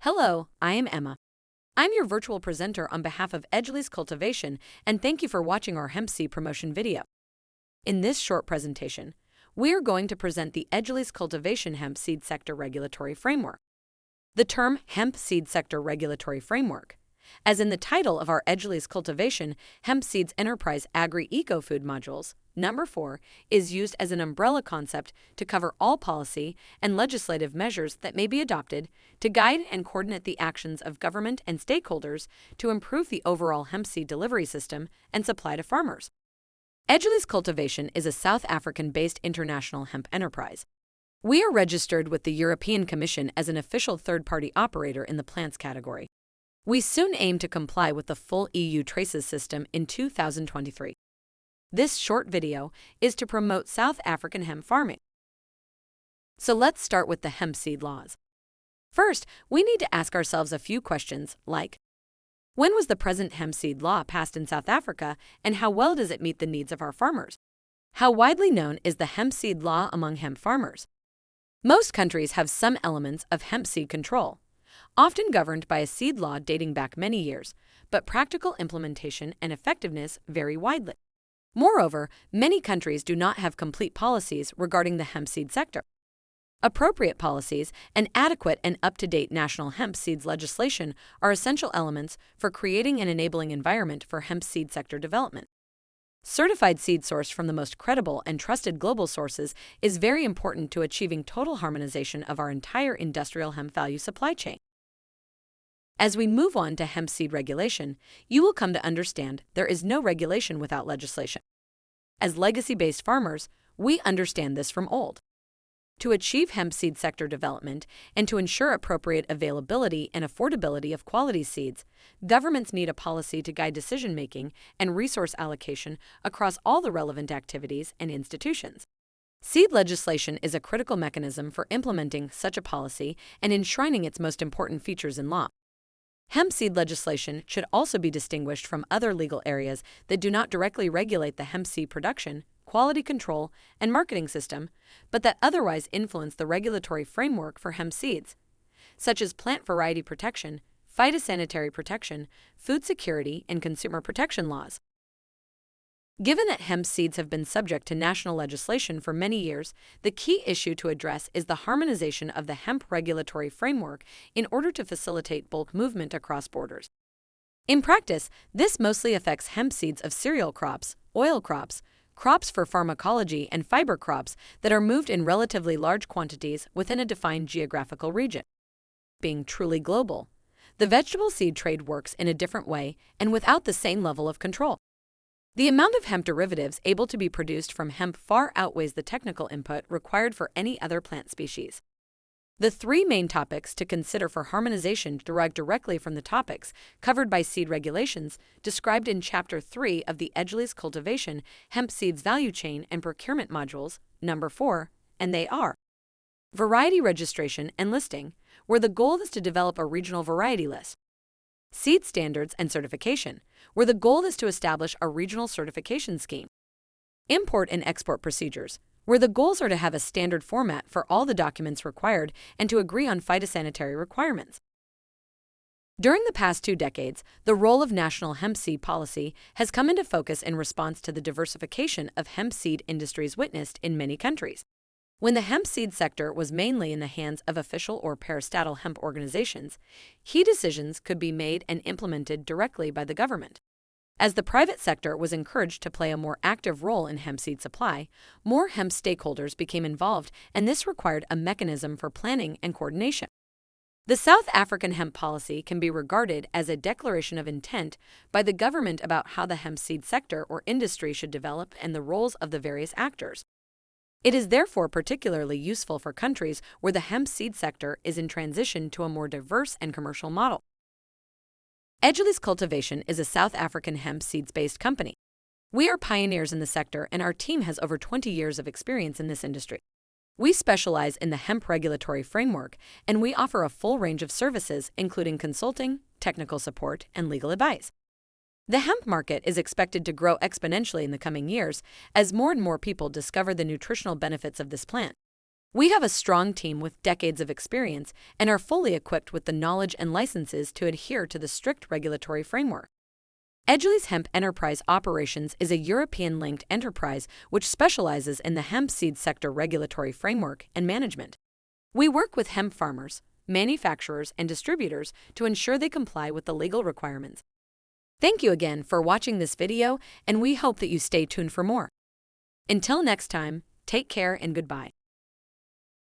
Hello, I am Emma. I'm your virtual presenter on behalf of Edgeley's Cultivation, and thank you for watching our hemp seed promotion video. In this short presentation, we are going to present the Edgeley's Cultivation Hemp Seed Sector Regulatory Framework. The term Hemp Seed Sector Regulatory Framework, as in the title of our Edgeley's Cultivation Hemp Seeds Enterprise Agri-Eco-Food Modules, Number 4, is used as an umbrella concept to cover all policy and legislative measures that may be adopted to guide and coordinate the actions of government and stakeholders to improve the overall hemp seed delivery system and supply to farmers. Edgeley's Cultivation is a South African-based international hemp enterprise. We are registered with the European Commission as an official third-party operator in the plants category. We soon aim to comply with the full EU traces system in 2023. This short video is to promote South African hemp farming. So let's start with the hemp seed laws. First, we need to ask ourselves a few questions like, when was the present hemp seed law passed in South Africa, and how well does it meet the needs of our farmers? How widely known is the hemp seed law among hemp farmers? Most countries have some elements of hemp seed control, often governed by a seed law dating back many years, but practical implementation and effectiveness vary widely. Moreover, many countries do not have complete policies regarding the hemp seed sector. Appropriate policies and adequate and up-to-date national hemp seeds legislation are essential elements for creating an enabling environment for hemp seed sector development. Certified seed source from the most credible and trusted global sources is very important to achieving total harmonization of our entire industrial hemp value supply chain. As we move on to hemp seed regulation, you will come to understand there is no regulation without legislation. As legacy-based farmers, we understand this from old. To achieve hemp seed sector development and to ensure appropriate availability and affordability of quality seeds, governments need a policy to guide decision-making and resource allocation across all the relevant activities and institutions. Seed legislation is a critical mechanism for implementing such a policy and enshrining its most important features in law. Hemp seed legislation should also be distinguished from other legal areas that do not directly regulate the hemp seed production, quality control, and marketing system, but that otherwise influence the regulatory framework for hemp seeds, such as plant variety protection, phytosanitary protection, food security, and consumer protection laws. Given that hemp seeds have been subject to national legislation for many years, the key issue to address is the harmonization of the hemp regulatory framework in order to facilitate bulk movement across borders. In practice, this mostly affects hemp seeds of cereal crops, oil crops, crops for pharmacology, and fiber crops that are moved in relatively large quantities within a defined geographical region. Being truly global, the vegetable seed trade works in a different way and without the same level of control. The amount of hemp derivatives able to be produced from hemp far outweighs the technical input required for any other plant species. The three main topics to consider for harmonization derive directly from the topics covered by seed regulations described in Chapter 3 of the Edgeley's Cultivation Hemp Seeds Value Chain and Procurement Modules, Number 4, and they are variety registration and listing, where the goal is to develop a regional variety list. Seed standards and certification, where the goal is to establish a regional certification scheme. Import and export procedures, where the goals are to have a standard format for all the documents required and to agree on phytosanitary requirements. During the past 2 decades, the role of national hemp seed policy has come into focus in response to the diversification of hemp seed industries witnessed in many countries. When the hemp seed sector was mainly in the hands of official or parastatal hemp organizations, key decisions could be made and implemented directly by the government. As the private sector was encouraged to play a more active role in hemp seed supply, more hemp stakeholders became involved, and this required a mechanism for planning and coordination. The South African hemp policy can be regarded as a declaration of intent by the government about how the hemp seed sector or industry should develop and the roles of the various actors. It is therefore particularly useful for countries where the hemp seed sector is in transition to a more diverse and commercial model. Edgeley's Cultivation is a South African hemp seeds-based company. We are pioneers in the sector, and our team has over 20 years of experience in this industry. We specialize in the hemp regulatory framework, and we offer a full range of services, including consulting, technical support, and legal advice. The hemp market is expected to grow exponentially in the coming years as more and more people discover the nutritional benefits of this plant. We have a strong team with decades of experience and are fully equipped with the knowledge and licenses to adhere to the strict regulatory framework. Edgley's Hemp Enterprise Operations is a European-linked enterprise which specializes in the hemp seed sector regulatory framework and management. We work with hemp farmers, manufacturers, and distributors to ensure they comply with the legal requirements. Thank you again for watching this video, and we hope that you stay tuned for more. Until next time, take care and goodbye.